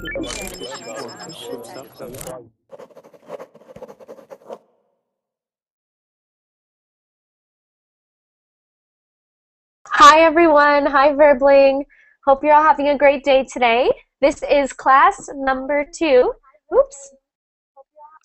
Hi everyone, hi Verbling. Hope you're all having a great day today. This is class number 2. Oops.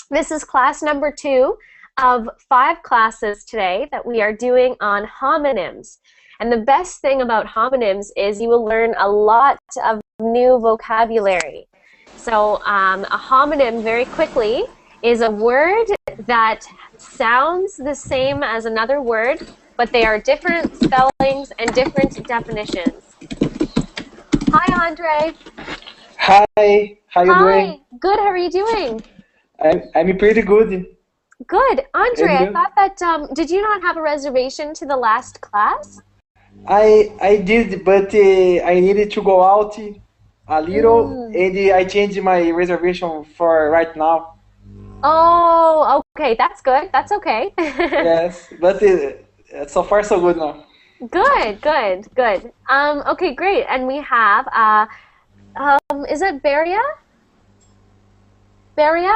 This is class number 2 of 5 classes today that we are doing on homonyms. And the best thing about homonyms is you will learn a lot of new vocabulary. So a homonym, very quickly, is a word that sounds the same as another word, but they are different spellings and different definitions. Hi, Andre. Hi, how you doing? Hi, good, how are you doing? I'm pretty good. Good. Andre, And I you? thought that, did you not have a reservation to the last class? I did, but I needed to go out a little, Mm. and I changed my reservation for right now. Oh, okay, that's good. That's okay. Yes, but so far so good now. Good, good, good. Okay, great. And we have, is it Beria? Beria?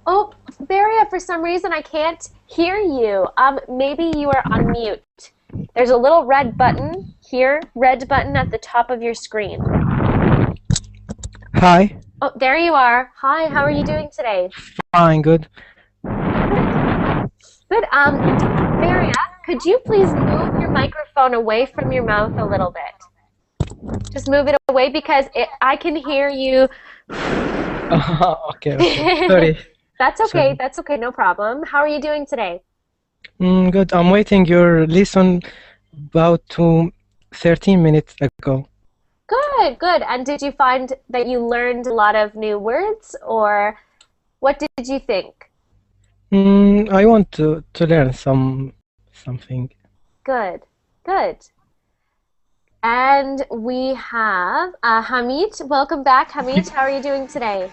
Oh, Beria, for some reason I can't hear you. Maybe you are on mute. There's a little red button here, red button at the top of your screen. Hi, Oh, there you are. Hi, how are you doing today? fine, good. Good. Beria, could you please move your microphone away from your mouth a little bit? Just move it away because I can hear you. Okay, sorry. That's okay. Sorry. That's okay. No problem. How are you doing today? Good. I'm waiting your lesson about 13 minutes ago. Good, good. And did you find that you learned a lot of new words, or what did you think? I want to learn something. Good, good. And we have Hamid. Welcome back, Hamid. How are you doing today?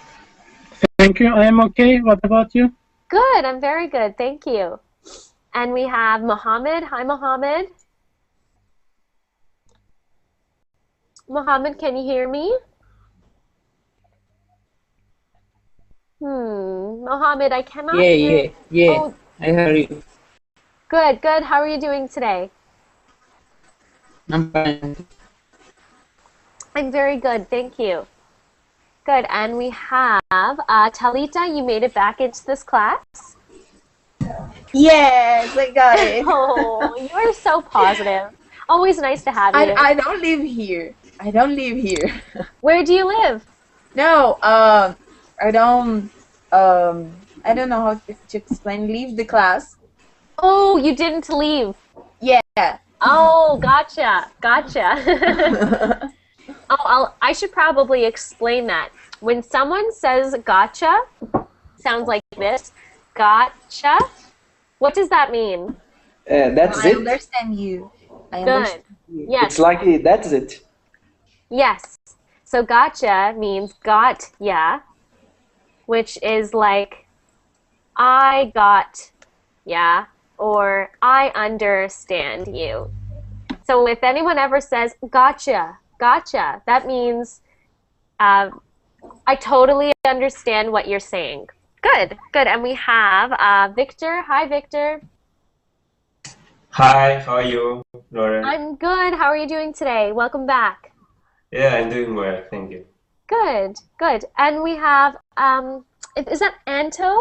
Thank you. I am okay. What about you? Good. I'm very good. Thank you. And we have Mohammed. Hi, Mohammed. Mohammed, can you hear me? Mohammed, I cannot hear. Yeah. Oh, I heard you. good, good. How are you doing today? I'm fine. I'm very good. Thank you. Good. And we have Talita. You made it back into this class. Yes, I got it. Oh, you are so positive. Always nice to have you. I don't live here. I don't live here. Where do you live? No, I don't know how to explain. Leave the class. Oh, you didn't leave. Yeah. Oh, gotcha, gotcha. I should probably explain that. When someone says gotcha, sounds like this. Gotcha. What does that mean? That's I it. understand you. I Good. understand you. Yes. It's like that's it. Yes. So gotcha means got ya, which is like I got ya or I understand you. So if anyone ever says gotcha, gotcha, that means I totally understand what you're saying. Good, good. And we have Victor. Hi, Victor. Hi, how are you, Lauren? I'm good. How are you doing today? Welcome back. Yeah, I'm doing well, thank you. Good, good. And we have, is that Anto?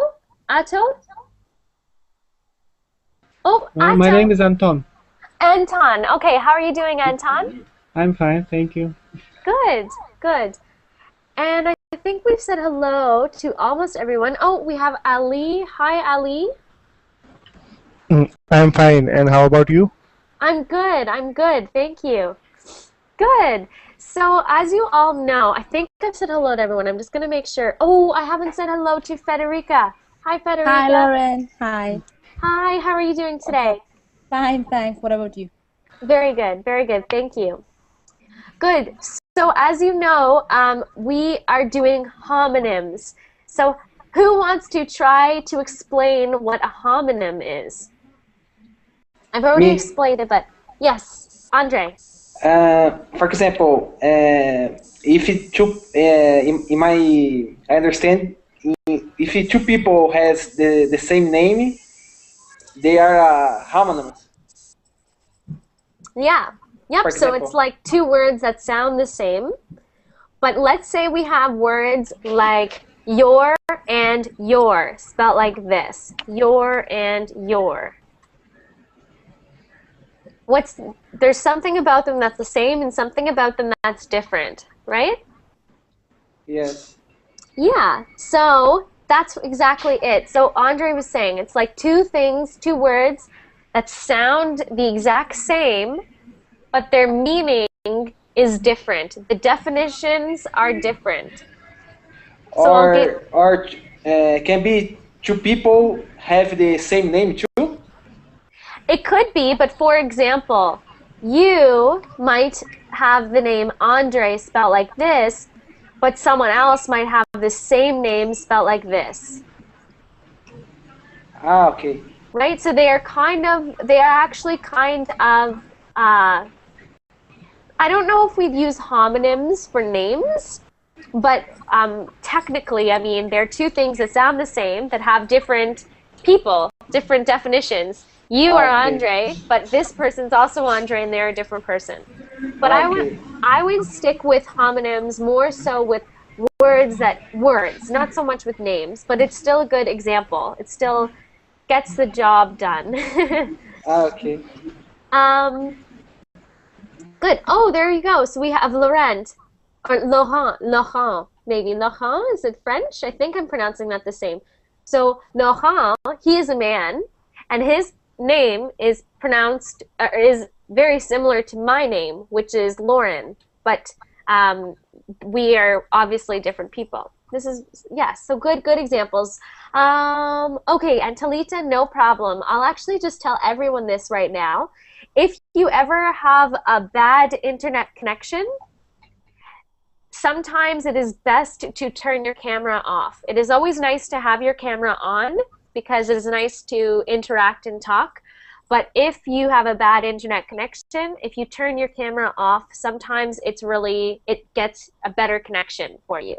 Ato? Oh, Ato. My name is Anton. Anton. Okay, how are you doing, Anton? I'm fine, thank you. Good, good. And I think we've said hello to almost everyone. Oh, we have Ali. Hi, Ali. I'm fine. And how about you? I'm good. Thank you. Good. So, as you all know, I think I've said hello to everyone. I'm just going to make sure. Oh, I haven't said hello to Federica. Hi, Federica. Hi, Lauren. Hi. Hi, how are you doing today? Fine, thanks. What about you? Very good. Very good. Thank you. Good. So, as you know, we are doing homonyms. So, who wants to try to explain what a homonym is? I've already Me. explained it, but yes, Andre. For example, if it two, in my, I understand, if two people has the same name, they are homonyms. Yeah. Yep. For So it's example. like two words that sound the same. But let's say we have words like your and your, spelled like this. Your and your. There's something about them that's the same and something about them that's different, right? Yes. Yeah, so that's exactly it. So Andre was saying it's like two things, two words that sound the exact same, but their meaning is different. The definitions are different. So I'll give, Or can be two people have the same name too. it could be, but for example, you might have the name Andre spelled like this, but someone else might have the same name spelled like this. Ah, okay. Right? So they are actually kind of, I don't know if we'd use homonyms for names, but technically, I mean, they're two things that sound the same, that have different people, different definitions. You are Okay. Andre, but this person's also Andre, and they're a different person. But Okay. I would stick with homonyms more so with words, not so much with names, but it's still a good example. It still gets the job done. Okay. um, Good. Oh, there you go. So we have Laurent, or Laurent, maybe. Laurent, is it French? I think I'm pronouncing that the same. So Laurent, he is a man, and his name is is very similar to my name, which is Lauren, but we are obviously different people. This is, yes, so good examples. Okay, and Talita, no problem. I'll actually just tell everyone this right now. If you ever have a bad internet connection, sometimes it is best to turn your camera off. It is always nice to have your camera on because it is nice to interact and talk. But if you have a bad internet connection, if you turn your camera off, sometimes it gets a better connection for you.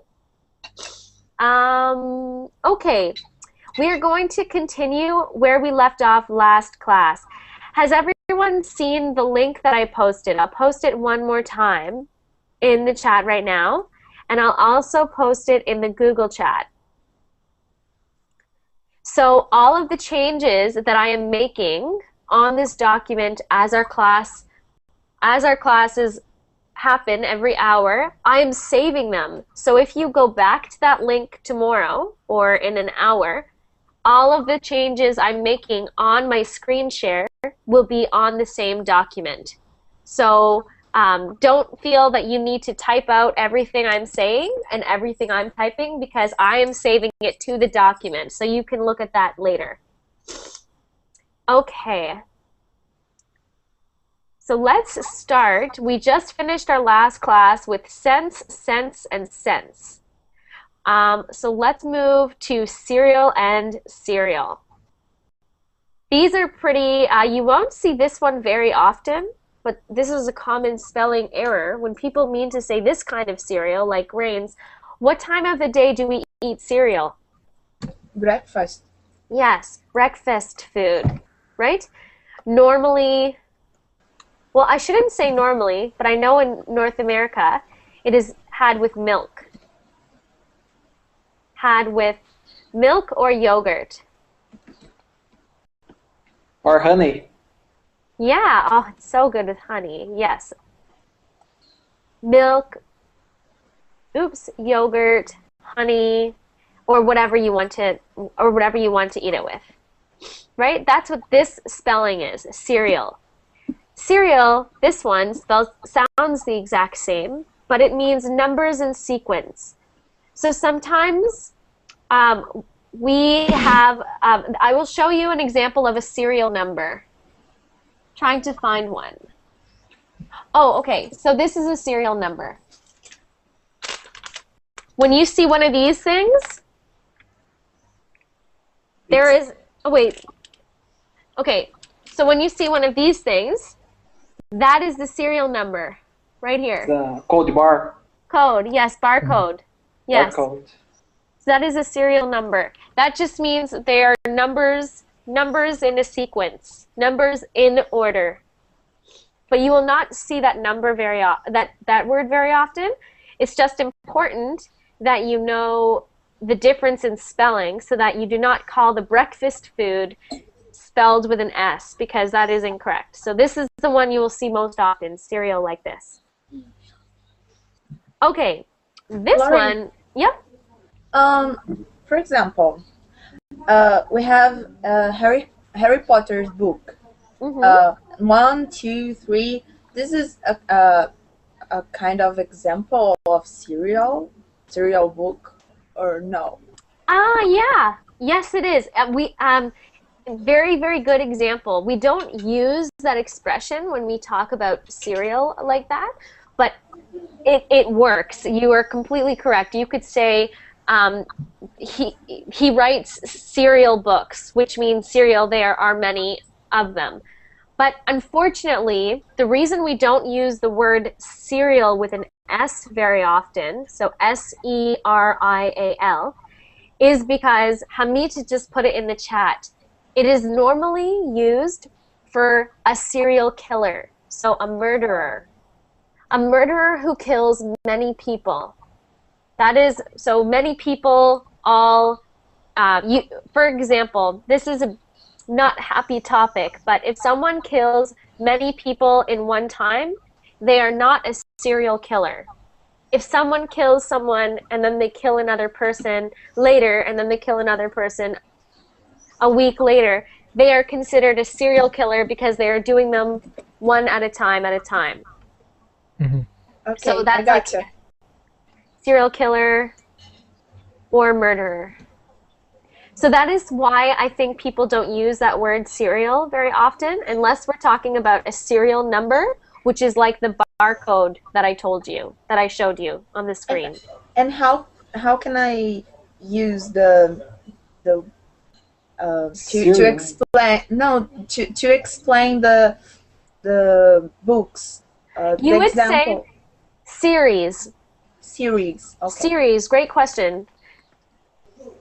Okay, we are going to continue where we left off last class. Has everyone seen the link that I posted? I'll post it one more time in the chat right now, and I'll also post it in the Google chat. So all of the changes that I am making on this document as our classes happen every hour, I am saving them. So if you go back to that link tomorrow or in an hour, all of the changes I'm making on my screen share will be on the same document. So don't feel that you need to type out everything I'm saying and everything I'm typing, because I am saving it to the document, so you can look at that later. Okay. So let's start. We just finished our last class with sense, sense, and sense. So let's move to serial and serial. These are pretty, you won't see this one very often, but this is a common spelling error. When people mean to say this kind of cereal, like grains, what time of the day do we eat cereal? Breakfast. Yes, breakfast food, right? Normally, well, I shouldn't say normally, but I know in North America, it is had with milk. Had with milk or yogurt. Or honey. Yeah, oh, it's so good with honey. Yes. Milk, yogurt, honey, or whatever you want to eat it with. Right? That's what this spelling is, cereal. Cereal, this one sounds the exact same, but it means numbers in sequence. So sometimes we have, I will show you an example of a serial number. Trying to find one. Oh, okay, so this is a serial number. When you see one of these things, oh wait. Okay, so when you see one of these things, That is the serial number right here. The code bar. Code, yes, barcode. Yes. Barcode. So that is a serial number. That just means they are numbers in a sequence, numbers in order. But you will not see that number that word very often. It's just important that you know the difference in spelling so that you do not call the breakfast food spelled with an S, because that is incorrect. So this is the one you will see most often, cereal like this. Okay, this Lauren. one, yep. For example, we have Harry Potter's book. Mm-hmm. 1, 2, 3. This is a kind of example of serial book, or no? Yeah. Yes, it is. Very, very good example. We don't use that expression when we talk about cereal like that, but it works. You are completely correct. You could say he writes serial books, which means serial, there are many of them. But unfortunately, the reason we don't use the word serial with an S very often, so S-E-R-I-A-L, is because Hamid just put it in the chat. It is normally used for a serial killer, so a murderer. A murderer who kills many people. That is, so many people all, for example, this is a not happy topic, but if someone kills many people in one time, they are not a serial killer. If someone kills someone and then they kill another person later and then they kill another person a week later, they are considered a serial killer because they are doing them one at a time. Mm-hmm. Okay, So that's I gotcha. like serial killer or murderer. So that is why I think people don't use that word serial very often, unless we're talking about a serial number, which is like the barcode that I told you, that I showed you on the screen. And how can I use to explain to explain the books, You the would example say series. series. Okay. Series, great question.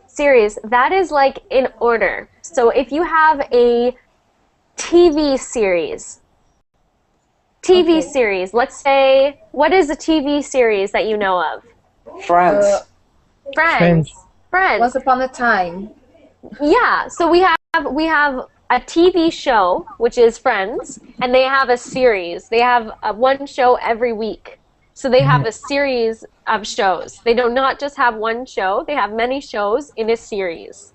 Series, that is like in order. So if you have a TV series, Okay. series, let's say, what is a TV series that you know of? Friends. Friends. Once upon a time. Yeah, so we have a TV show, which is Friends, and they have a series. They have one show every week. So they have a series of shows. They do not just have one show, they have many shows in a series.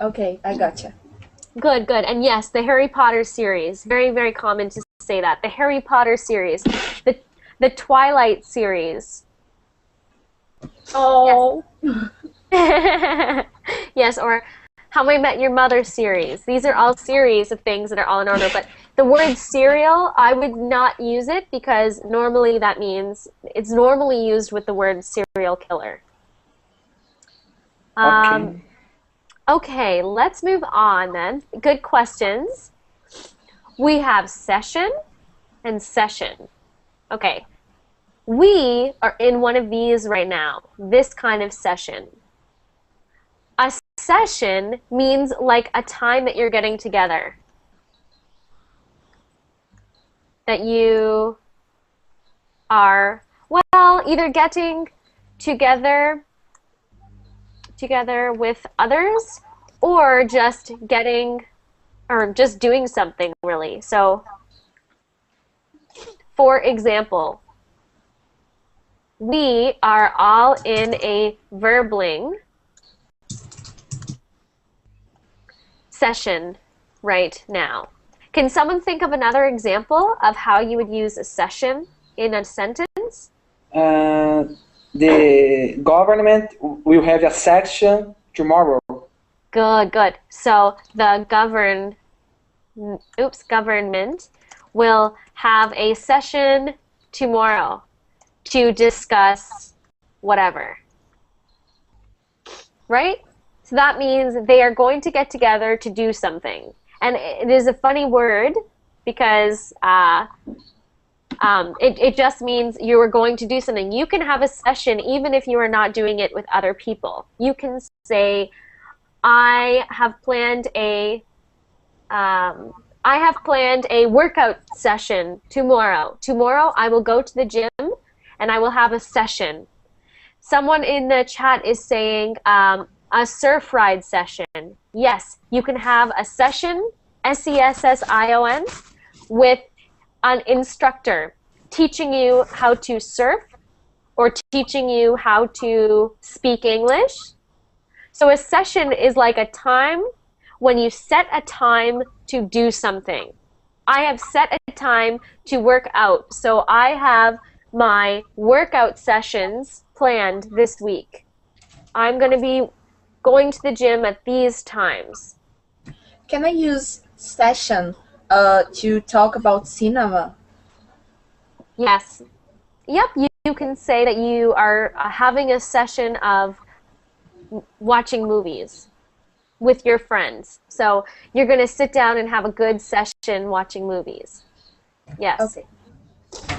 Okay, I gotcha. Good. And yes, the Harry Potter series. Very, very common to say that. The Harry Potter series. The Twilight series. Oh. Yes. Yes, or How I Met Your Mother series. These are all series of things that are all in order. But the word serial, I would not use it because normally that means it's normally used with the word serial killer. Okay, let's move on then. Good questions. We have session and session. Okay, we are in one of these right now, this kind of session. A session means like a time that you're getting together. That you are, well, either getting together with others or just doing something really. So, for example, we are all in a verbling session right now. Can someone think of another example of how you would use a session in a sentence? The government will have a session tomorrow. Good. So the government will have a session tomorrow to discuss whatever. Right? So that means they are going to get together to do something. And it is a funny word because it just means you are going to do something. You can have a session even if you are not doing it with other people. You can say, I have planned a workout session tomorrow. Tomorrow I will go to the gym and I will have a session. Someone in the chat is saying a surf ride session. Yes, you can have a session, S-E-S-S-I-O-N, with an instructor teaching you how to surf or teaching you how to speak English. So a session is like a time when you set a time to do something. I have set a time to work out, so I have my workout sessions planned this week. I'm going to be going to the gym at these times. Can I use session to talk about cinema? Yes. Yep, you can say that you are having a session of watching movies with your friends. So you're going to sit down and have a good session watching movies. Yes. Okay.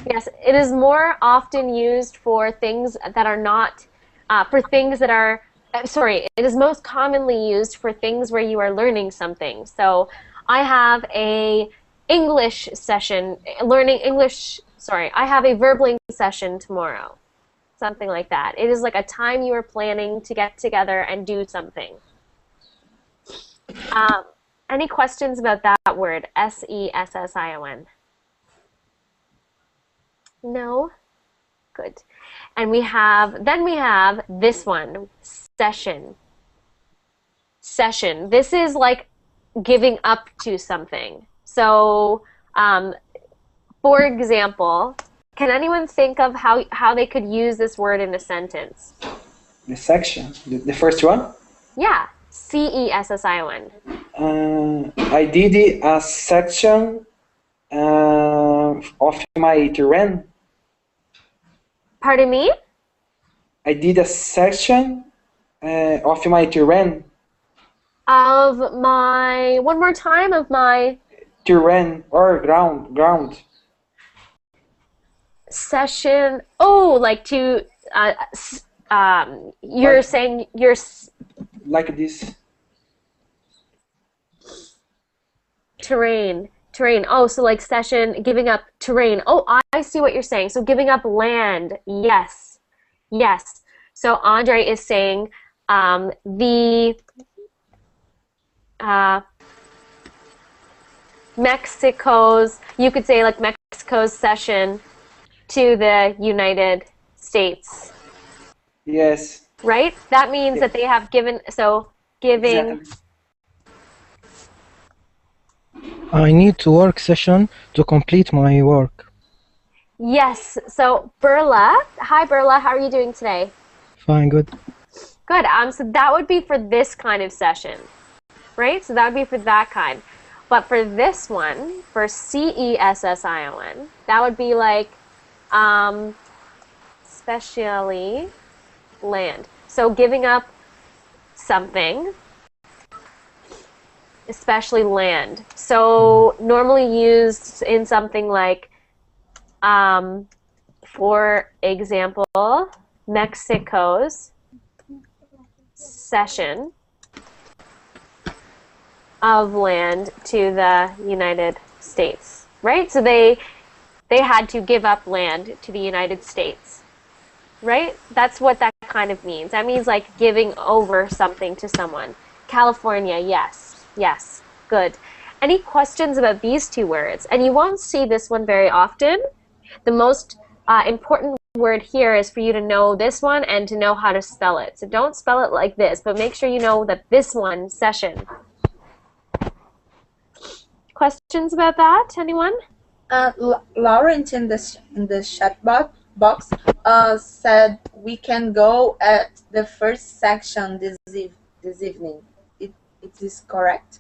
Yes, it is more often used for things that are not, it is most commonly used for things where you are learning something. So I have a English session, I have a verbling session tomorrow. Something like that. It is like a time you are planning to get together and do something. Any questions about that word, S-E-S-S-I-O-N? No? Good. And then we have this one, session. Session. This is like giving up to something. So, for example, can anyone think of how they could use this word in a sentence? The section, the first one? Yeah, C-E-S-S-I-O-N. I did a section of my terrain. Pardon me? I did a section of my terrain. One more time, of my... Terrain or ground. Session, oh, like to, you're Like- saying you're... Like this. Terrain. Oh, so like session, giving up terrain. Oh, I see what you're saying. So giving up land. Yes. So Andre is saying you could say like Mexico's session to the United States. Yes. Right? That means that they have giving. Exactly. I need to work session to complete my work. Yes. So Berla, hi Berla, how are you doing today? Fine, good. Good. So that would be for this kind of session, right? So that would be for that kind. But for this one, for C-E-S-S-I-O-N, that would be like, especially land. So giving up something, especially land. So normally used in something like, for example, Mexico's cession of land to the United States, right? So they had to give up land to the United States, right? That's what that kind of means. That means like giving over something to someone. California, yes, good. Any questions about these two words? And you won't see this one very often. The most important word here is for you to know this one and to know how to spell it. So don't spell it like this, but make sure you know that this one, session. Questions about that? Anyone? Laurent in the chat box said we can go at the first section this evening. It is correct?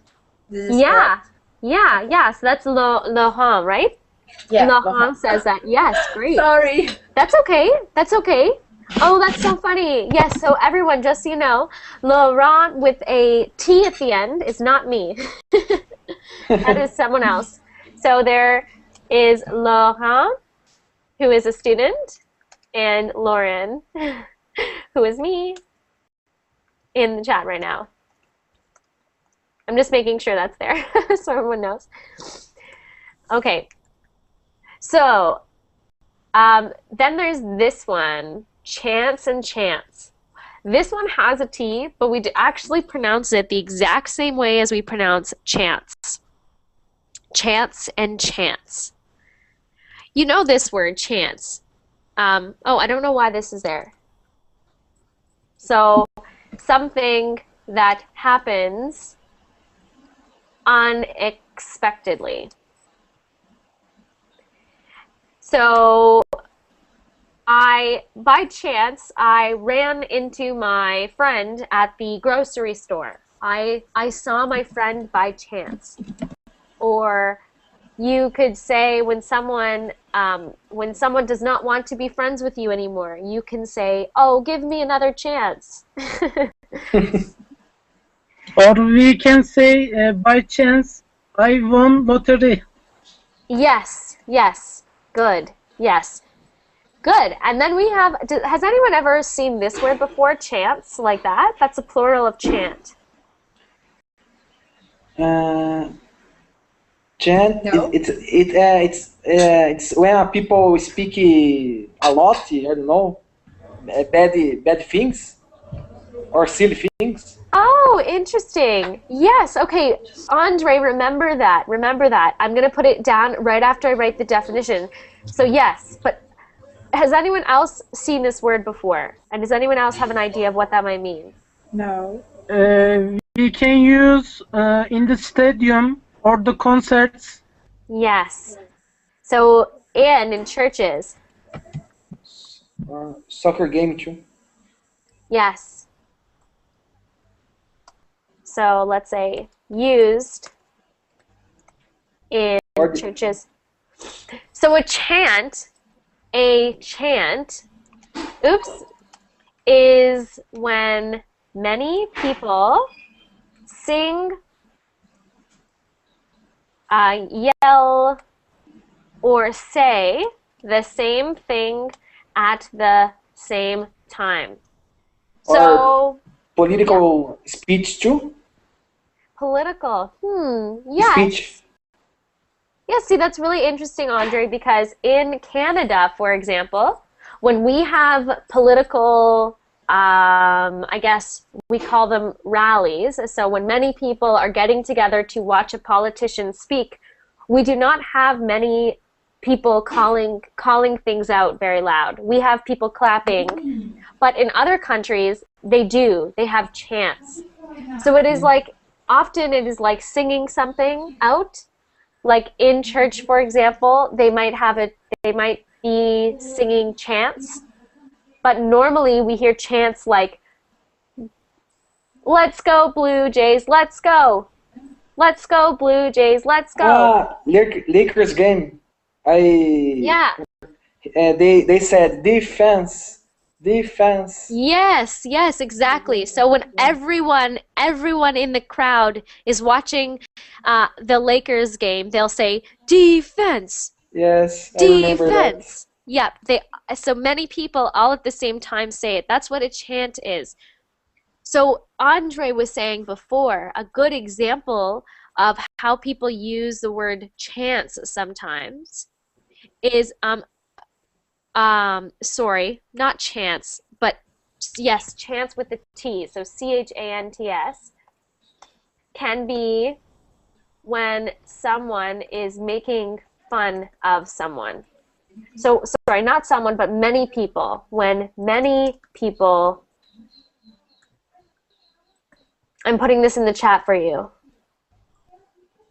This is correct? Yeah. So that's Laurent, right? Yeah. Laurent says that. Yes, great. Sorry. That's okay. Oh, that's so funny. Yes, so everyone, just so you know, Laurent with a T at the end is not me. That is someone else. So there is Laurent, who is a student, and Lauren, who is me, in the chat right now. I'm just making sure that's there so everyone knows. Okay. So then there's this one, chance and chance. This one has a T, but we actually pronounce it the exact same way as we pronounce chance. Chance and chance. You know this word, chance. Oh, I don't know why this is there. So something that happens unexpectedly. So by chance, I ran into my friend at the grocery store. I saw my friend by chance. Or you could say when someone does not want to be friends with you anymore, you can say, "Oh, give me another chance." Or we can say, by chance, I won lottery. Yes, yes, good, yes, good. And then we have, has anyone ever seen this word before, chance, like that? That's a plural of chant. Chant. No. It's when people speak a lot. I don't know, bad things or silly things. Oh, interesting. Yes, okay. Andre, remember that. Remember that. I'm going to put it down right after I write the definition. So yes, but has anyone else seen this word before? And does anyone else have an idea of what that might mean? No. We can use in the stadium or the concerts. Yes. So, and in churches. Soccer game too. Yes. So let's say used in churches. So a chant, oops, is when many people sing, yell, or say the same thing at the same time. So political speech too. Political, yes. Speech. Yeah, see, that's really interesting, Andre, because in Canada, for example, when we have political, I guess we call them rallies, so when many people are getting together to watch a politician speak, we do not have many people calling things out very loud. We have people clapping, but in other countries, they do. They have chants. So it is like, often it is like singing something out. Like in church, for example, they might be singing chants, but normally we hear chants like, "Let's go Blue Jays, let's go! Let's go Blue Jays, let's go!" Lakers game. Yeah. They said defense. Yes, exactly. So when everyone in the crowd is watching the Lakers game, they'll say defense. Yes, I remember that. Defense. Yep. So many people all at the same time say it. That's what a chant is. So Andre was saying before, a good example of how people use the word chants sometimes is sorry, not chance, but yes, chance with the T, so chants, can be when someone is making fun of someone. So, sorry, not someone, but many people. When many people, I'm putting this in the chat for you.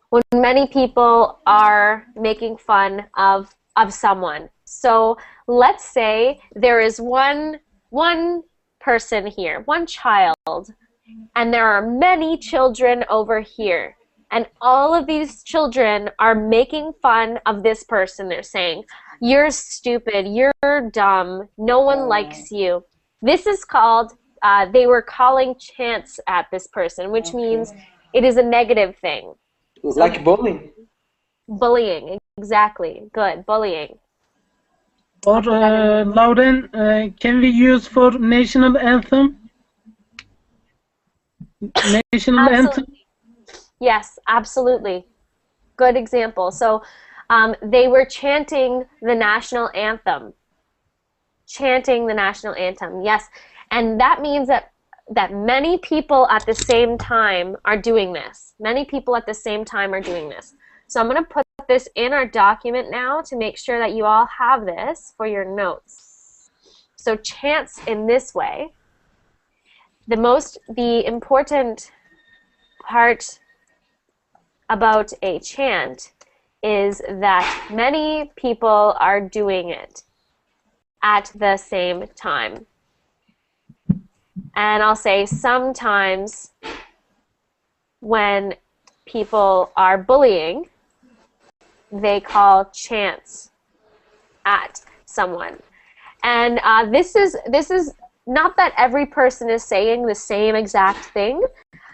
When many people are making fun of someone. So let's say there is one person here, one child, and there are many children over here. And all of these children are making fun of this person. They're saying, "You're stupid, you're dumb, no one likes you." This is called, they were calling chants at this person, which means it is a negative thing. Like bowling. Bullying, exactly. Good, bullying. Or Lauren, can we use for national anthem? National anthem. Absolutely. Yes, absolutely. Good example. So they were chanting the national anthem. Chanting the national anthem. Yes. And that means that many people at the same time are doing this. Many people at the same time are doing this. So I'm going to put this in our document now to make sure that you all have this for your notes. So chants in this way. The important part about a chant is that many people are doing it at the same time. And I'll say sometimes when people are bullying, they call chants at someone. And this is not that every person is saying the same exact thing,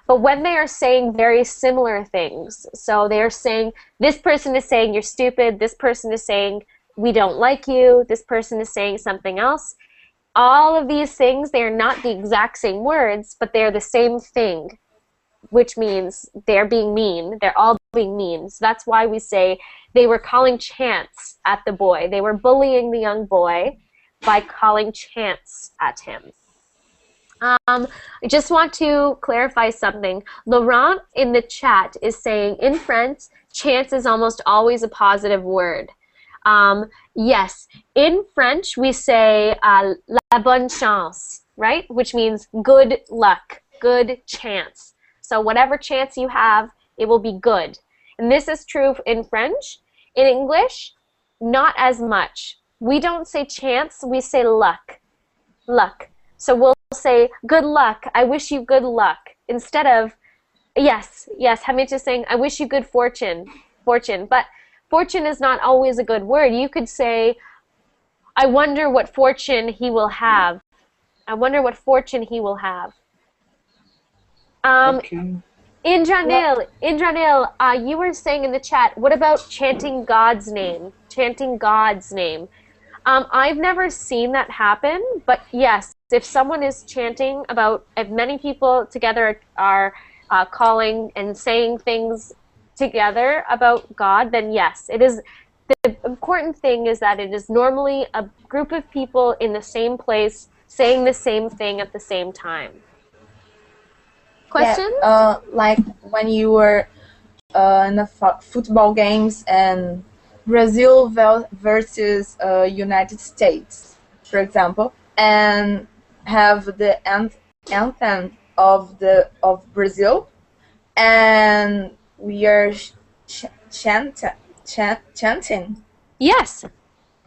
but when they are saying very similar things, so they're saying, this person is saying you're stupid, this person is saying we don't like you, this person is saying something else, all of these things, they are not the exact same words, but they're the same thing, which means they're being mean. They're all being mean. So that's why we say they were calling chants at the boy. They were bullying the young boy by calling chants at him. I just want to clarify something. Laurent in the chat is saying, in French, chance is almost always a positive word. Yes, in French we say la bonne chance, right? Which means good luck, good chance. So whatever chance you have, it will be good. And this is true in French. In English, not as much. We don't say chance, we say luck. Luck. So we'll say, good luck, I wish you good luck. Instead of, yes, Hamid is saying, I wish you good fortune. But fortune is not always a good word. You could say, I wonder what fortune he will have. I wonder what fortune he will have. Okay. Indranil, you were saying in the chat, what about chanting God's name? Chanting God's name. I've never seen that happen, but yes, if someone is chanting about, if many people together are calling and saying things together about God, then yes, it is. The important thing is that it is normally a group of people in the same place saying the same thing at the same time. Questions? Yeah, like when you were in the football games and Brazil versus United States, for example, and have the anthem of Brazil, and we are chanting. Yes.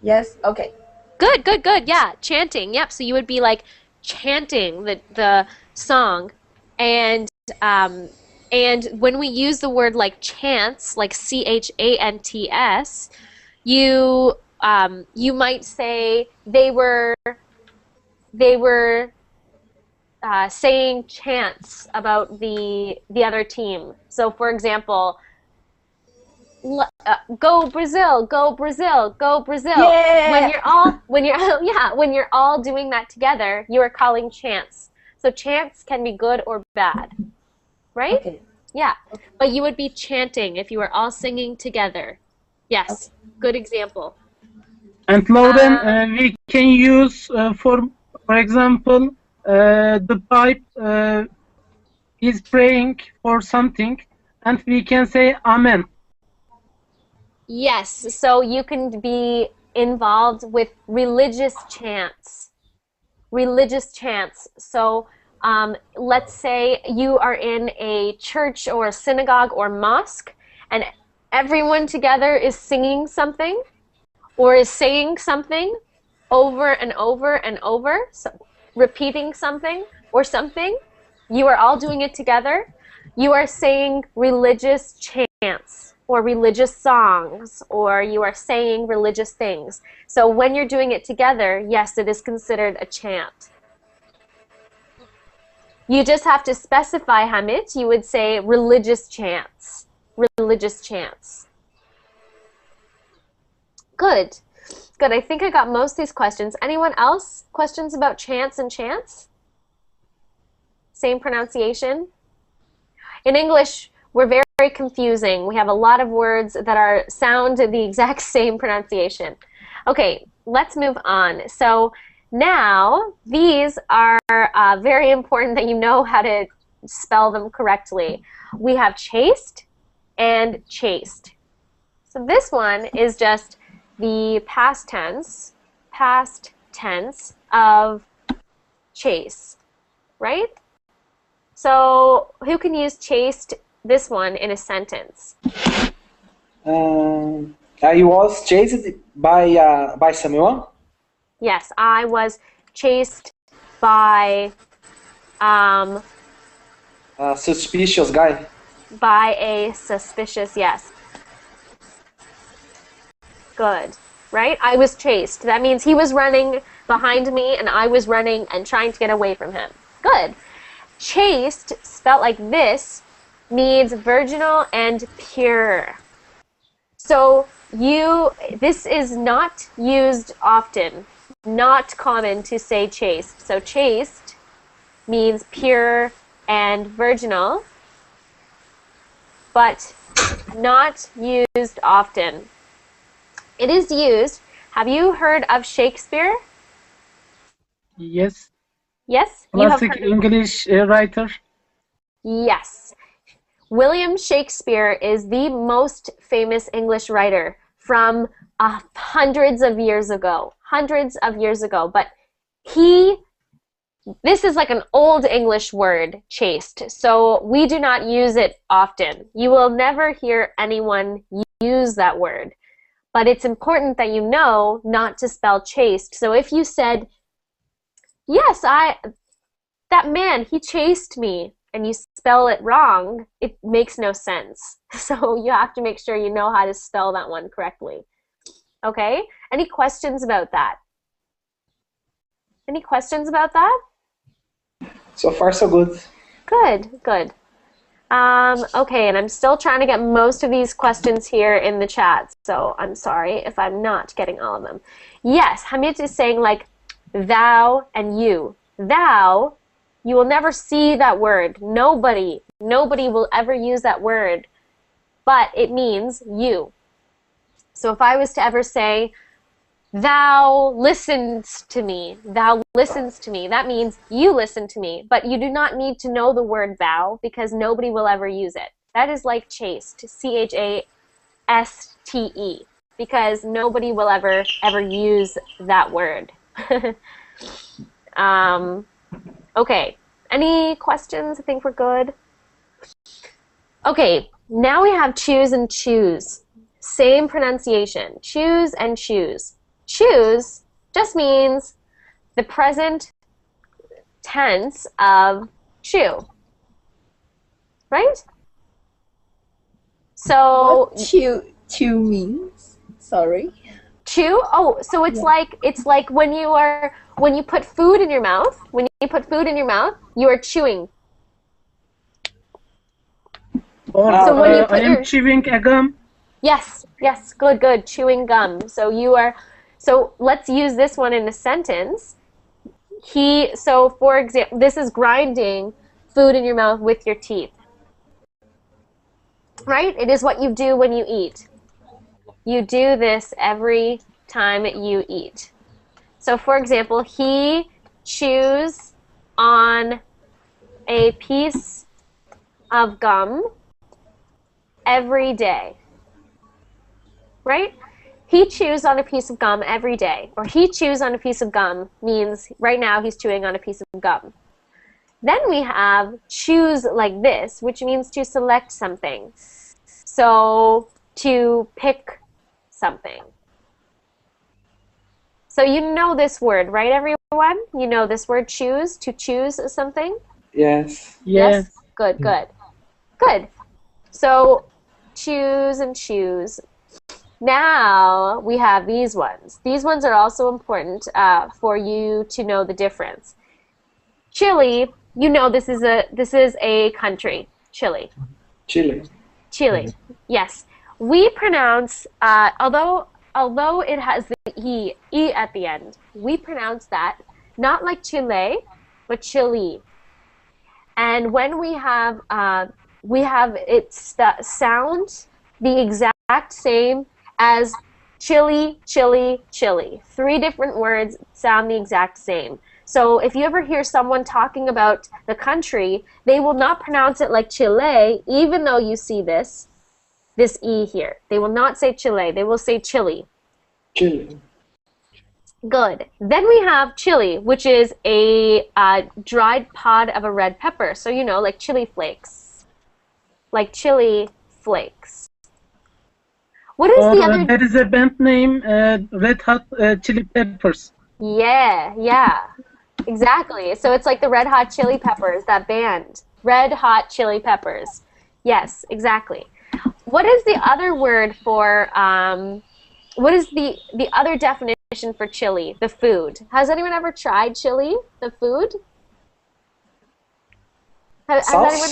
Yes. Okay. Good. Yeah, chanting. Yep. So you would be like chanting the song, and when we use the word like chants, like chants, you might say they were saying chants about the other team. So for example, go Brazil, go Brazil, go Brazil. Yeah. When you're all doing that together, you are calling chants. So chants can be good or bad, right? Okay. Yeah, but you would be chanting if you were all singing together. Yes, good example. And Lauren, we can use for example, the pipe is praying for something, and we can say Amen. Yes, so you can be involved with religious chants. Religious chants. So let's say you are in a church or a synagogue or mosque, and everyone together is singing something or is saying something over and over and over, so repeating something or something. You are all doing it together. You are saying religious chants or religious songs, or you are saying religious things. So when you're doing it together, yes, it is considered a chant. You just have to specify, Hamid. You would say religious chants. Religious chants. Good. Good. I think I got most of these questions. Anyone else? Questions about chants and chants? Same pronunciation? In English, we're very confusing. We have a lot of words that sound the exact same pronunciation. Okay, let's move on. So now these are very important that you know how to spell them correctly. We have chaste and chaste. So this one is just the past tense of chaste, right? So who can use chaste, this one, in a sentence? I was chased by someone. Yes, I was chased by A suspicious guy. by a suspicious, yes. Good, right? I was chased. That means he was running behind me and I was running and trying to get away from him. Good. Chaste, spelled like this, means virginal and pure. So this is not used often, not common to say chaste. So chaste means pure and virginal, but not used often. It is used. Have you heard of Shakespeare? Yes. Yes? You have Classic heard of- English writer. Yes. William Shakespeare is the most famous English writer from hundreds of years ago. But this is like an old English word, chaste, so we do not use it often. You will never hear anyone use that word, but it's important that you know not to spell chaste. So if you said, yes, that man, he chased me, and you spell it wrong, it makes no sense. So you have to make sure you know how to spell that one correctly. Okay? Any questions about that? Any questions about that? So far, so good. Good, good. Okay, and I'm still trying to get most of these questions here in the chat, so I'm sorry if I'm not getting all of them. Yes, Hamid is saying like thou and you. Thou, you will never see that word. Nobody will ever use that word, but it means you. So if I was to ever say, thou listens to me, that means you listen to me, but you do not need to know the word thou because nobody will ever use it. That is like chaste, chaste, because nobody will ever use that word. Okay, any questions? I think we're good. Okay, now we have choose and choose. Same pronunciation, choose and choose. Choose just means the present tense of chew, right? So What chew means? Sorry. chew. Oh, so it's like when you put food in your mouth. When you put food in your mouth, you are chewing. Or So when you put I am chewing a gum. Yes, good. Chewing gum. So let's use this one in a sentence. So for example, this is grinding food in your mouth with your teeth. Right? It is what you do when you eat. You do this every time you eat. So for example, he chews on a piece of gum every day. Right? He chews on a piece of gum every day. Or he chews on a piece of gum means right now he's chewing on a piece of gum. Then we have choose like this, which means to select something. So to pick something. So you know this word, right, everyone? You know this word choose, to choose something? Yes. Yes? Good. Good. So choose and choose. Now we have these ones. These ones are also important for you to know the difference. Chile, you know this is a country. Chile. Chile. Chile. Yes. We pronounce, although although it has the E at the end, we pronounce that not like Chile, but chili. And when we have it sound the exact same as chili, chili, chili. Three different words sound the exact same. So if you ever hear someone talking about the country, they will not pronounce it like Chile, even though you see this E here. They will not say Chile, they will say chili. Chile. Good. Then we have chili, which is a dried pod of a red pepper. So, you know, like chili flakes. Like chili flakes. What is the other? There is a band name, Red Hot Chili Peppers. Yeah. Exactly. So it's like the Red Hot Chili Peppers, that band. Red Hot Chili Peppers. Yes, exactly. What is the other word for, what is the other definition for chili? The food. Has anyone ever tried chili? The food? Has anyone?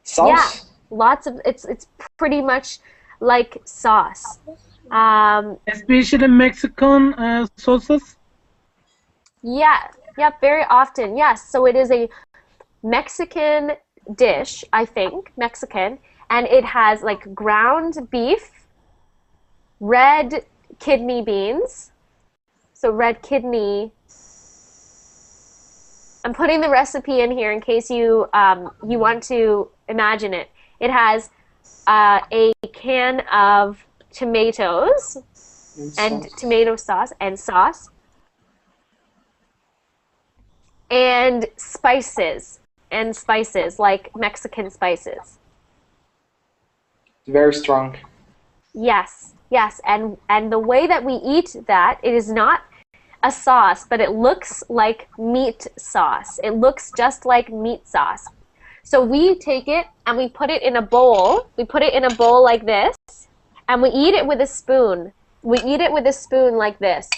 Sauce? Yeah, lots of, it's pretty much like sauce. Especially Mexican sauces. Yeah, very often, yes. So it is a Mexican dish, I think, Mexican, and it has like ground beef, red kidney beans, so red kidney. I'm putting the recipe in here in case you you want to imagine it. It has a can of tomatoes and tomato sauce and spices like Mexican spices. Very strong. Yes, and the way that we eat that, it is not a sauce, but it looks like meat sauce. It looks just like meat sauce. So we take it and we put it in a bowl. We put it in a bowl like this, and we eat it with a spoon. We eat it with a spoon like this.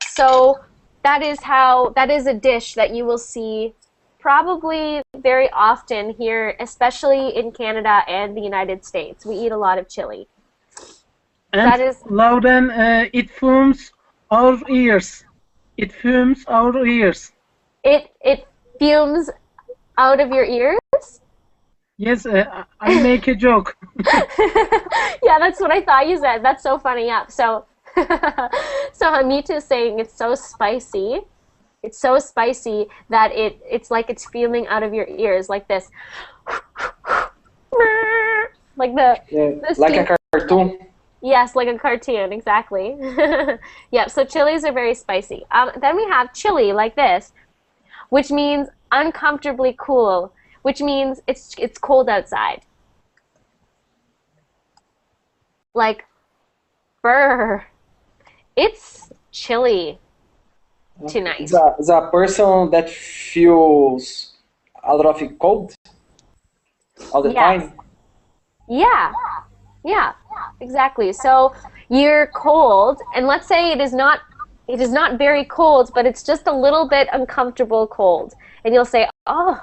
So that is a dish that you will see probably very often here, especially in Canada and the United States. We eat a lot of chili. And That is, Lauren, it fumes our ears. It fumes our ears. it fumes out of your ears? Yes, I make a joke. Yeah, that's what I thought you said. That's so funny. Yeah. So so Hamita is saying it's so spicy. It's so spicy that it's like it's feeling out of your ears like this. Like the like a cartoon. Yes, like a cartoon, exactly. Yep, so chilies are very spicy. Then we have chili like this, which means uncomfortably cool, which means it's cold outside. Like, brr, it's chilly tonight. The person that feels a lot of cold all the time. Yeah, exactly. So you're cold, and let's say it is not very cold, but it's just a little bit uncomfortable cold. And you'll say, "Oh,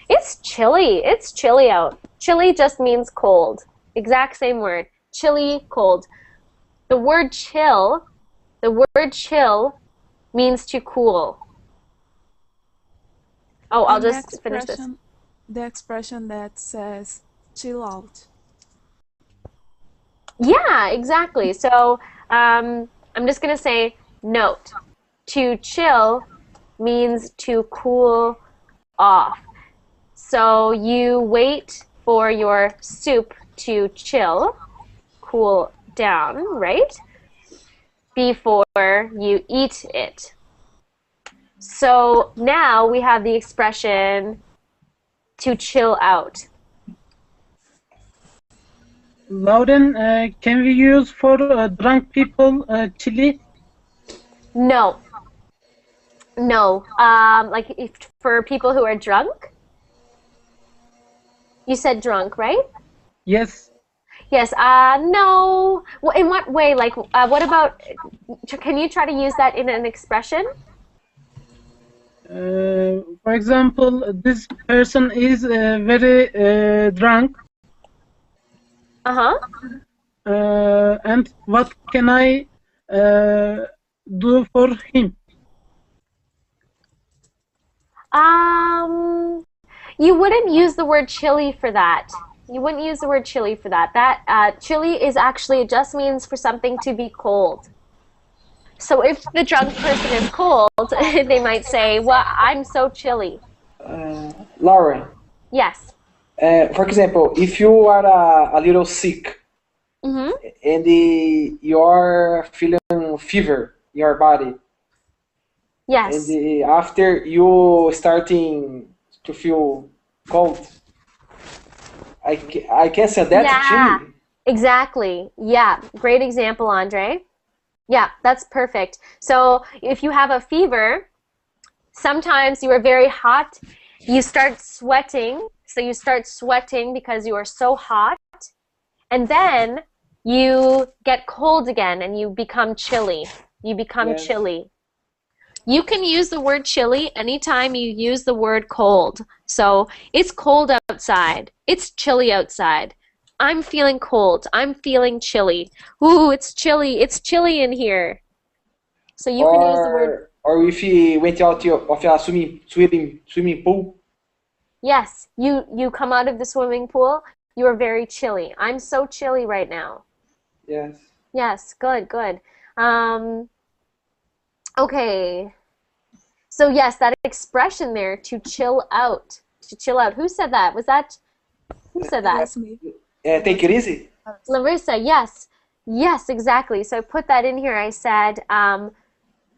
it's chilly out." Chilly just means cold. Exact same word. Chilly, cold. The word chill means to cool. Oh, I'll just finish this. The expression that says chill out. Yeah, exactly. So I'm just going to say note. To chill means to cool off. So you wait for your soup to chill, cool down, right? Before you eat it. So now we have the expression to chill out. Lauren, can we use for drunk people chili? No. Like if for people who are drunk? You said drunk, right? Yes. Yes. No. Well, in what way? Like, what about? Can you try to use that in an expression? For example, this person is very drunk. and what can I do for him? You wouldn't use the word chilly for that. You wouldn't use the word chilly for that. That chilly is actually, it just means for something to be cold. So if the drunk person is cold, they might say, "Well, I'm so chilly." Lauren, Yes. for example, if you are a little sick Mm-hmm. and you're feeling fever in your body, Yes. and after you starting to feel cold, I can say that Yeah, chilly. exactly. Yeah, great example, Andre. Yeah, that's perfect. So if you have a fever, sometimes you are very hot, you start sweating. So you start sweating because you are so hot, and then you get cold again and you become chilly. You become Yes. chilly. You can use the word chilly anytime you use the word cold. So it's cold outside. It's chilly outside. I'm feeling cold. I'm feeling chilly. Ooh, it's chilly. It's chilly in here. So you can use the word, Or if you went out of a swimming pool. yes, you come out of the swimming pool. You are very chilly. I'm so chilly right now. Yes. Yes, good, good. Um, okay. So yes, that expression there, to chill out. To chill out. Who said that? Who said It that? was me. Take it easy. Larissa, yes. Yes, exactly. So I put that in here. I said,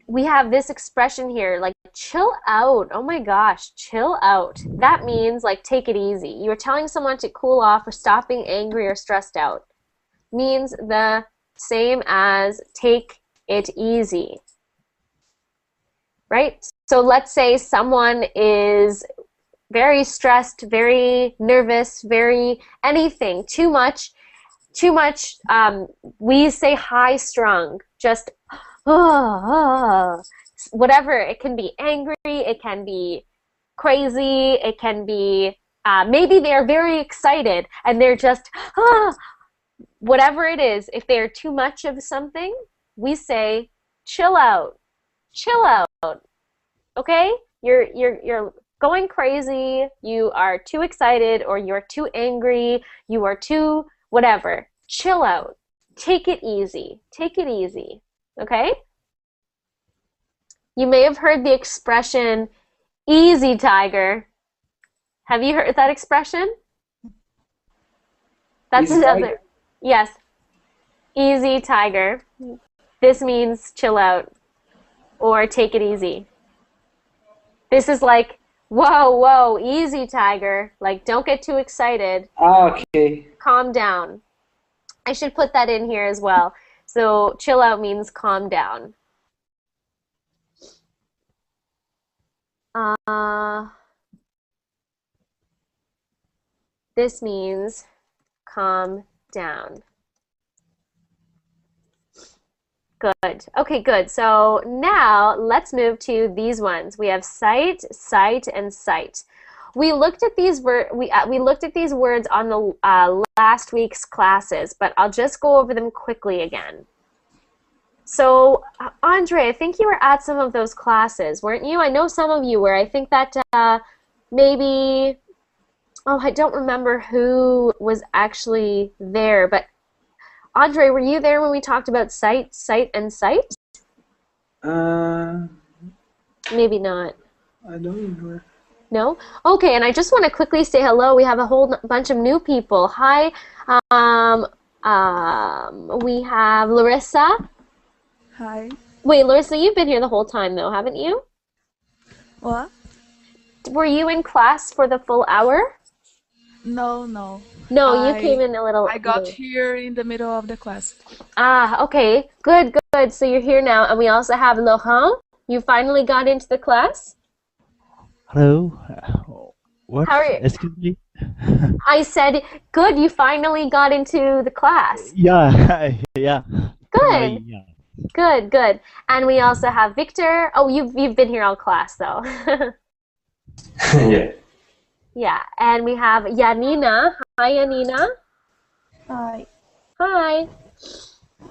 we have this expression here, like chill out. Oh my gosh, chill out. That means like take it easy. You're telling someone to cool off or stop being angry or stressed out. Means the same as take it easy. Right? So let's say someone is very stressed, very nervous, very anything, too much, we say high strung, just whatever. It can be angry, it can be crazy, it can be maybe they're very excited and they're just whatever it is. If they're too much of something, we say chill out, chill out. Okay, you're going crazy, you are too excited, or you're too angry, you are too whatever. Chill out. Take it easy. Take it easy. Okay? You may have heard the expression easy tiger. Have you heard that expression? That's Easy another. tiger. Yes. Easy tiger. This means chill out or take it easy. This is like, whoa, whoa, easy tiger. Like, don't get too excited. Okay. Calm down. I should put that in here as well. So chill out means calm down. This means calm down. Good. Okay, good. So now let's move to these ones. We have cite, cite, and cite. We looked at these we looked at these words on the last week's classes, but I'll just go over them quickly again. So, Andre, I think you were at some of those classes, weren't you? I know some of you were. I think that maybe, oh, I don't remember who was actually there, but Andre, were you there when we talked about cite, cite, and cite? Uh, Maybe not. I don't remember. No? Okay, and I just want to quickly say hello. We have a whole bunch of new people. Hi, we have Larissa. Hi. Wait, Larissa, you've been here the whole time though, haven't you? What? Were you in class for the full hour? No, no. No, you came in a little I got late. here in the middle of the class. Ah, okay. Good, good. So you're here now. And we also have Laurent. You finally got into the class? Hello. What? How are you? Excuse me? I said, good, you finally got into the class. Yeah, yeah. Good, Yeah. good, good. And we also have Victor. Oh, you've been here all class though. Yeah. Yeah, and we have Yanina. Hi, Yanina. Hi. Hi.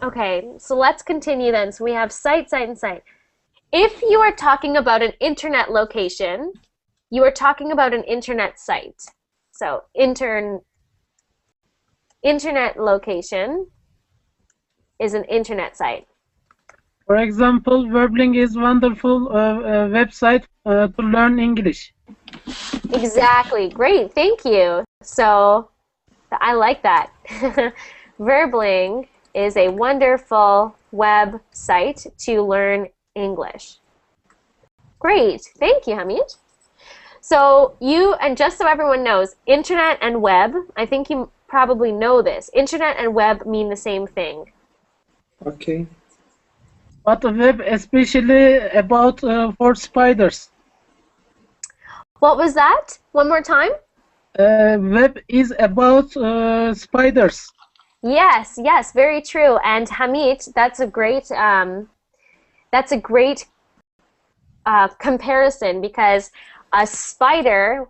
Okay, so let's continue then. So we have cite, cite, and cite. If you are talking about an internet location, you are talking about an internet site. So internet location is an internet site. For example, Verbling is wonderful website to learn English. Exactly. Great. Thank you. So I like that. Verbling is a wonderful website to learn English. Great. Thank you, Hamid. So and just so everyone knows, internet and web, I think you probably know this. Internet and web mean the same thing. Okay. But the web especially about for spiders. What was that? One more time? Web is about spiders. Yes, yes, very true. And Hamid, that's a great comparison, because a spider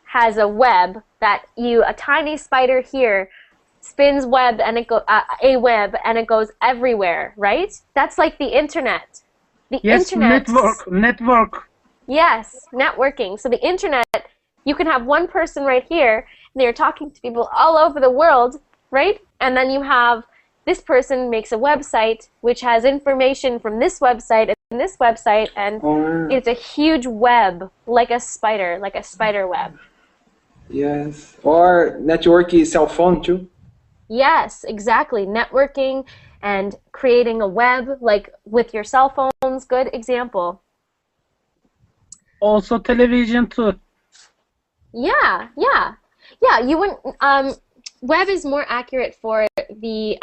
has a web that a tiny spider here spins web and a web and it goes everywhere, right? That's like the internet. The Yes, internet. network. Yes, networking. So the internet, you can have one person right here and they're talking to people all over the world, right? And then you have this person makes a website which has information from this website and this website, and it's a huge web, like a spider web. Yes. Or network is cell phone too. Yes, exactly. Networking and creating a web, like with your cell phones, good example. Also television too. Yeah. You wouldn't. Web is more accurate for the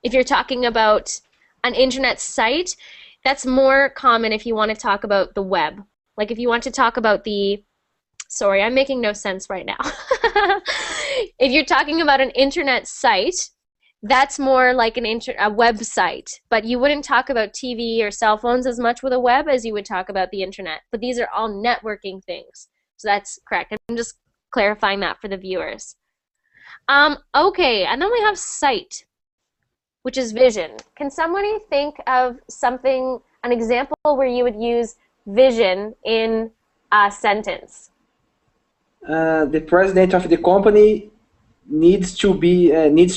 if you're talking about an internet site. That's more common if you want to talk about the web. Like if you want to talk about sorry, I'm making no sense right now. If you're talking about an internet site, that's more like a website, but you wouldn't talk about TV or cell phones as much with a web as you would talk about the internet. But these are all networking things. So that's correct. I'm just clarifying that for the viewers. Okay, and then we have sight, which is vision. Can somebody think of an example where you would use vision in a sentence? The president of the company needs to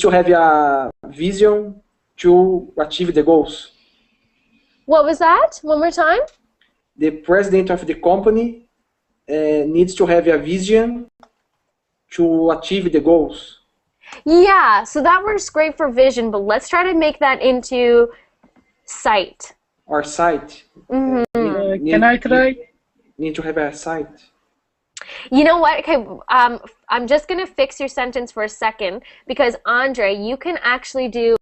have a vision to achieve the goals. What was that? One more time? The president of the company needs to have a vision to achieve the goals. Yeah, so that works great for vision, but let's try to make that into sight. Or sight. Mm-hmm. Can I try? Need to have a sight. You know what? Okay, I'm just going to fix your sentence for a second, because Andre, you can actually do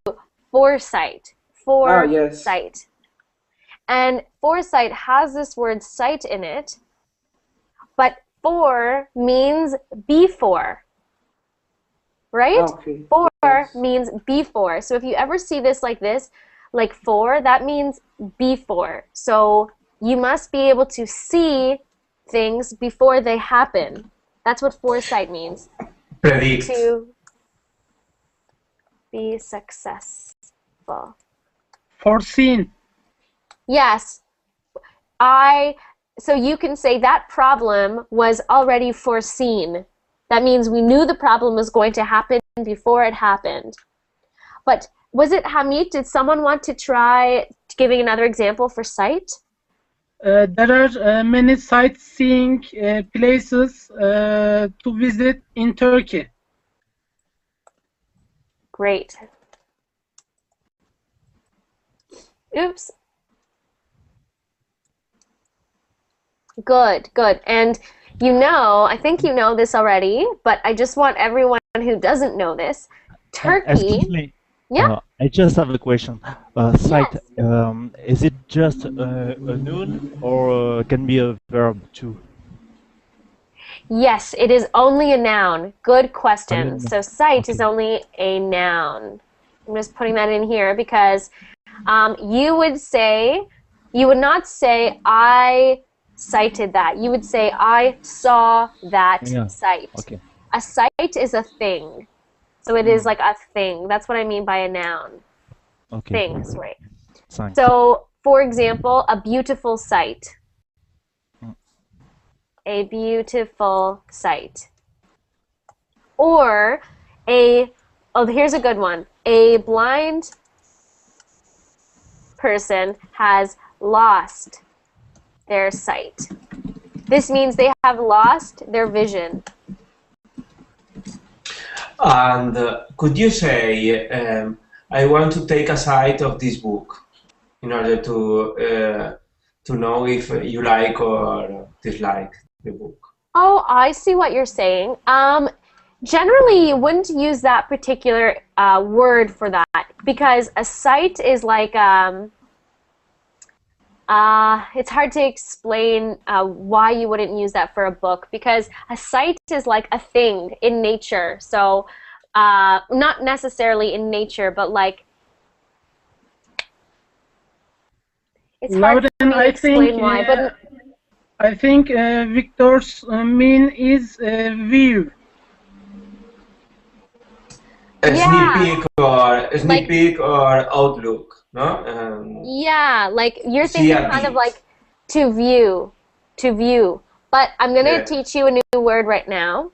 foresight. Foresight. Yes. And foresight has this word sight in it, but for means before. Right? Okay. For yes. means before. So if you ever see this, like for, that means before. So you must be able to see things before they happen. That's what foresight means. Predict. To be successful. Foreseen. Yes. So you can say that problem was already foreseen. That means we knew the problem was going to happen before it happened. But was it Hamid? Did someone want to try giving another example for sight? There are many sightseeing places to visit in Turkey. Great. Oops. Good. And I think you know this already, but I just want everyone who doesn't know this. Turkey. Excuse me. Yeah. I just have a question. Cite, Yes. is it just a noun or can be a verb too? Yes, it is only a noun. Good question. So cite is Okay. only a noun. I'm just putting that in here because you would not say I cited that. You would say I saw that Yeah. site. Okay. A site is a thing. So it is like a thing. That's what I mean by a noun. Okay. Things, right? Thanks. So, for example, a beautiful sight. A beautiful sight. Or here's a good one. A blind person has lost their sight. This means they have lost their vision. And could you say, I want to take a cite of this book in order to know if you like or dislike the book? Oh, I see what you're saying. Generally, you wouldn't use that particular word for that because a cite is like it's hard to explain why you wouldn't use that for a book because a cite is like a thing in nature. So not necessarily in nature, but like it's hard for me to explain why. But I think Victor's mean is view. Sneak peek or outlook, no? Yeah, like you're thinking kind of like to view. But I'm gonna teach you a new word right now.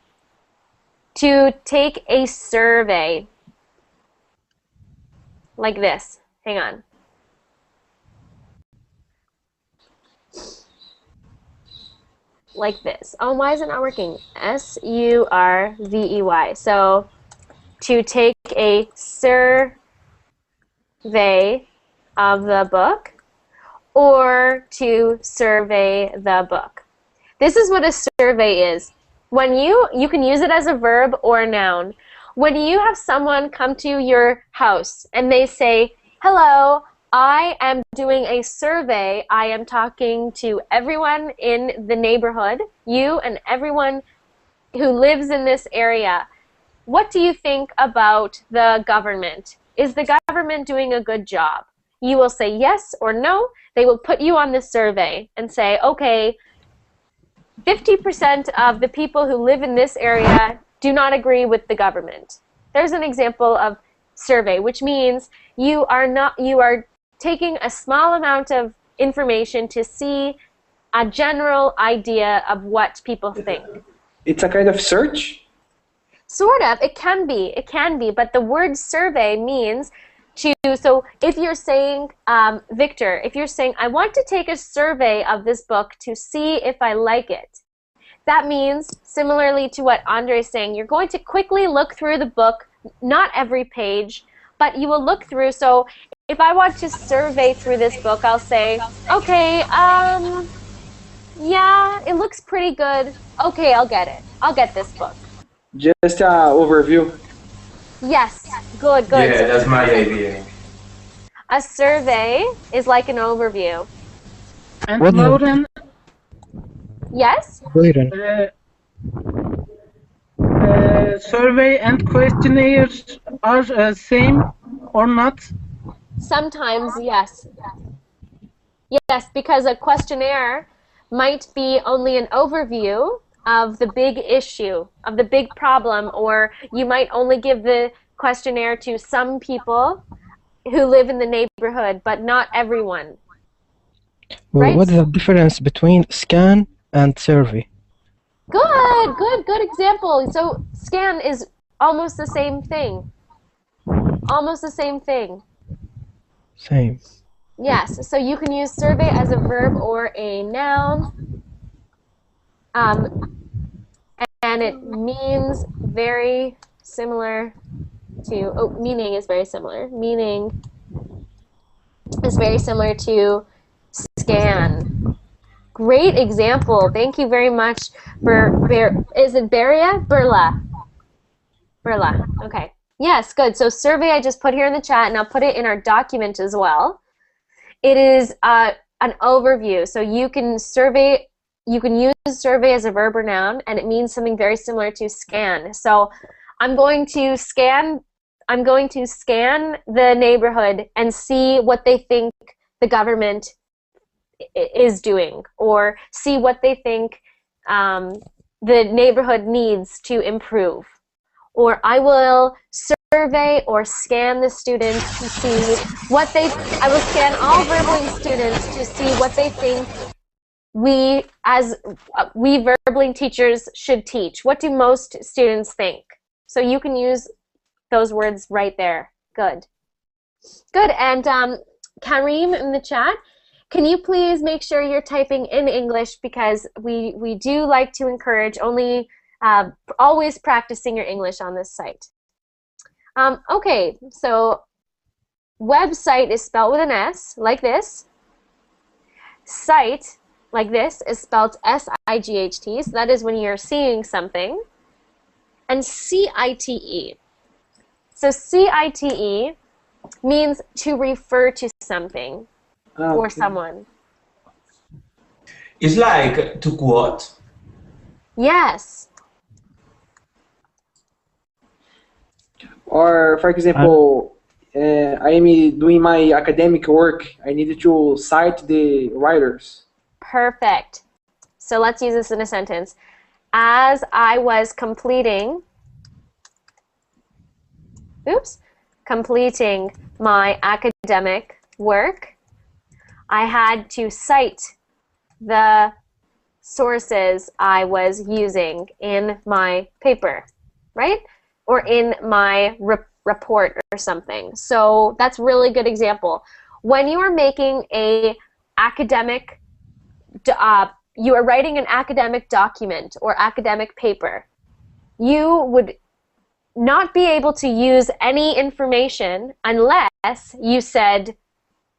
To take a survey. Like this. Hang on. Like this. Oh, why is it not working? S-U-R-V-E-Y. So, to take a survey of the book or to survey the book. This is what a survey is. When you can use it as a verb or a noun. When you have someone come to your house and they say, hello, I am doing a survey. I am talking to everyone in the neighborhood, you and everyone who lives in this area. What do you think about the government? Is the government doing a good job? You will say yes or no. They will put you on the survey and say, okay, 50% of the people who live in this area do not agree with the government. There's an example of survey, which means you are taking a small amount of information to see a general idea of what people think. It's a kind of search? Sort of. It can be, but the word survey means so if you're saying, Victor, if you're saying, I want to take a survey of this book to see if I like it, that means, similarly to what Andre is saying, you're going to quickly look through the book, not every page, but you will look through. So if I want to survey through this book, I'll say, okay, yeah, it looks pretty good. Okay, I'll get it. I'll get this book. Just an overview. Yes, good. Yeah, that's my idea. A survey is like an overview. And Lauren, yes? Survey and questionnaires are same or not? Sometimes, yes. Yes, because a questionnaire might be only an overview of the big issue, of the big problem, or you might only give the questionnaire to some people who live in the neighborhood, but not everyone. Well, right? what is the difference between scan and survey? Good example. So scan is almost the same thing. Almost the same thing. Same. Yes, so you can use survey as a verb or a noun. And it means very similar to, meaning is very similar. Meaning is very similar to scan. Great example. Thank you very much is it Beria? Burla. Okay. Yes, good. So survey I just put here in the chat, and I'll put it in our document as well. It is an overview. So you can use survey as a verb or noun, and it means something very similar to scan. So I'm going to scan the neighborhood and see what they think the government is doing, or see what they think the neighborhood needs to improve. or I will survey or scan the students to see what I will scan all Verbling students to see what they think we Verbling teachers should teach. What do most students think? So you can use those words right there. Good. Good. And Kareem in the chat, can you please make sure you're typing in English, because we do like to encourage always practicing your English on this site. Okay, so website is spelled with an S, like this. Cite, like this, is spelled S-I-G-H-T, so that is when you're seeing something. And C-I-T-E. So C-I-T-E means to refer to something or someone. It's like to quote. Yes. Or, for example, I am doing my academic work. I need to cite the writers. Perfect. So let's use this in a sentence. As I was completing my academic work, I had to cite the sources I was using in my paper, right? Or in my report or something. So that's a really good example. When you are making a academic, you are writing an academic document or academic paper, you would not be able to use any information unless you said,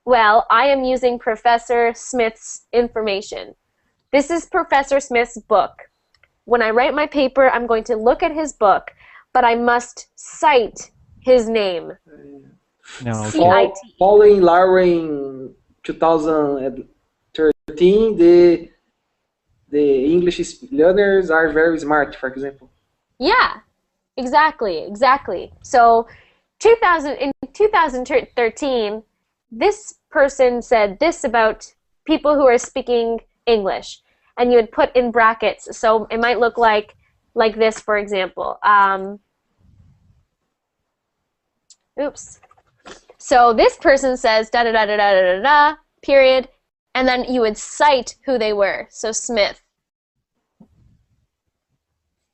well, I am using Professor Smith's information. This is Professor Smith's book. When I write my paper, I'm going to look at his book, but I must cite his name. No, C-I-T-E. Following Lauren 2013, the English learners are very smart, for example. Yeah, exactly. So in 2013, this person said this about people who are speaking English, and you would put in brackets. So it might look like this, for example. So this person says da da da da da da da, period, and then you would cite who they were. So Smith.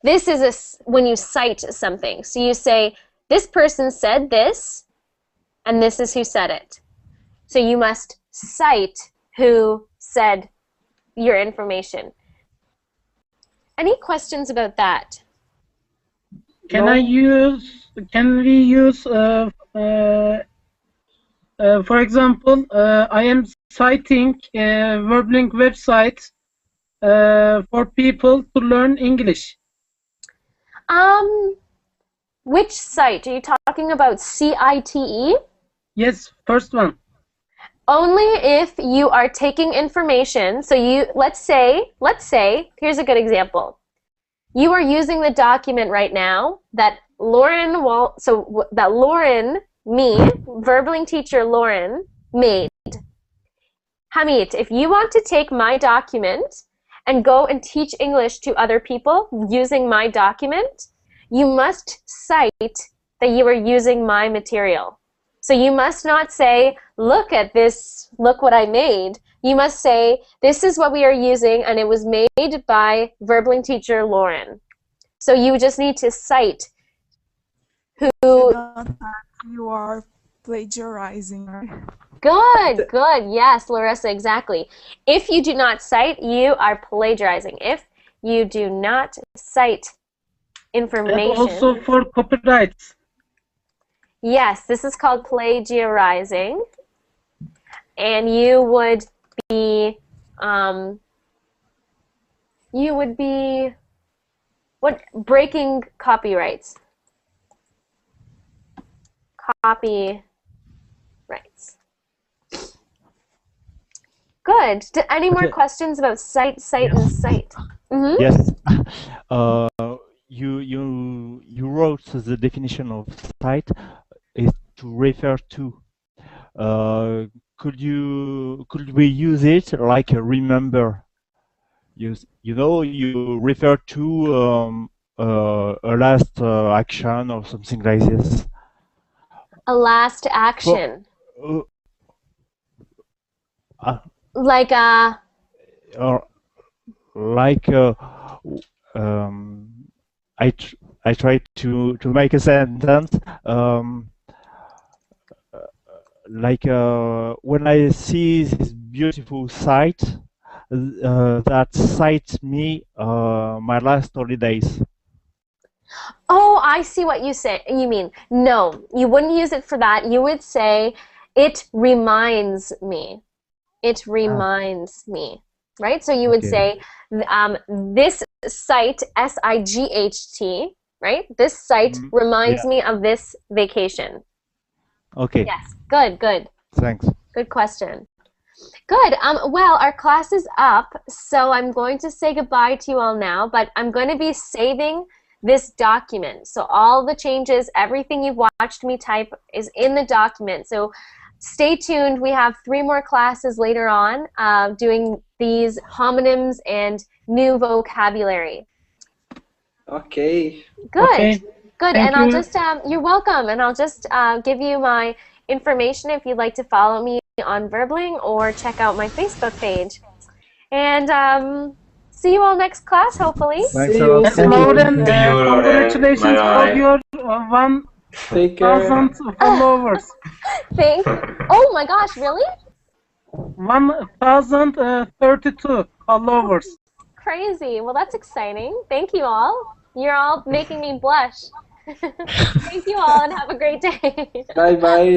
This is when you cite something. So you say, this person said this, and this is who said it. So you must cite who said your information. Any questions about that? Can we use, for example, I am citing a Verbling website for people to learn English. Which site? Are you talking about CITE? Yes, first one. Only if you are taking information. So let's say, here's a good example. You are using the document right now that Verbling teacher Lauren made. Hamid, if you want to take my document and go and teach English to other people using my document, you must cite that you are using my material. So you must not say, look at this, look what I made. You must say, this is what we are using, and it was made by Verbling teacher Lauren. So you just need to cite who... You are plagiarizing, right? Good. Yes, Larissa, exactly. If you do not cite, you are plagiarizing. If you do not cite information... And also for copyrights. Yes, this is called plagiarizing. And you would be... breaking copyrights. Copyrights. Good. Any more questions about cite, and cite? Mm-hmm. Yes. You wrote the definition of cite is to refer to. Could we use it like a remember? You refer to a last action or something like this. A last action. Uh, Like or like I try to make a sentence like when I see this beautiful site that cites me my last holidays. oh, I see what you mean. No, you wouldn't use it for that. You would say, it reminds me. It reminds me, right? So you would say, this site, S-I-G-H-T, right? This site reminds me of this vacation. Okay. Yes, good, good. Thanks. Good question. Good. Well, our class is up, so I'm going to say goodbye to you all now, but I'm going to be saving this document. So all the changes, everything you've watched me type is in the document. So stay tuned. We have 3 more classes later on doing these homonyms and new vocabulary. Okay. Good. Okay. Good. Thank And I'll you. just, you're welcome. And I'll just give you my information if you'd like to follow me on Verbling or check out my Facebook page. And see you all next class, hopefully. Thanks See a you. lot. And Lauren, See you, Lauren. congratulations for Bye-bye. your Take care. 1,000 followers. Oh my gosh, really? 1,032 followers. Crazy. Well, that's exciting. Thank you all. You're all making me blush. Thank you all and have a great day. Bye bye.